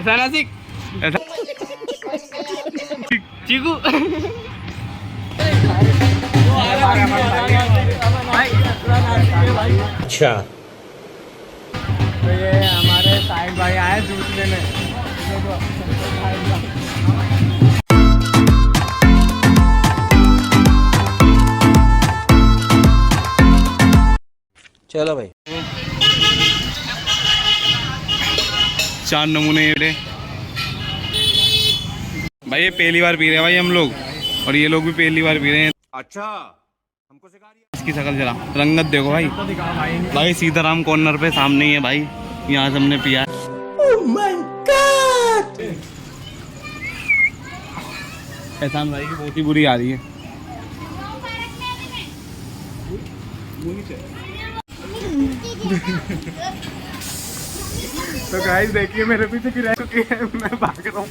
ऐसा ना सीख, ऐसा चीकू। अच्छा, तो ये हमारे साहिल भाई आए जूस लेने। चलो भाई। 4 नमूने ये भाई, ये पहली बार पी रहे हैं भाई हम लोग, और ये लोग भी पहली बार पी रहे हैं। अच्छा, हमको सिखा दिया। इसकी शक्ल जरा, रंगत देखो भाई। भाई सीताराम कॉर्नर पे सामने ही है भाई, यहाँ से हमने पिया। Oh my God! एहसान भाई की बहुत ही बुरी आ रही है। तो गाइस देखिए मेरे पीछे की रह चुकी है, मैं भाग रहा हूँ।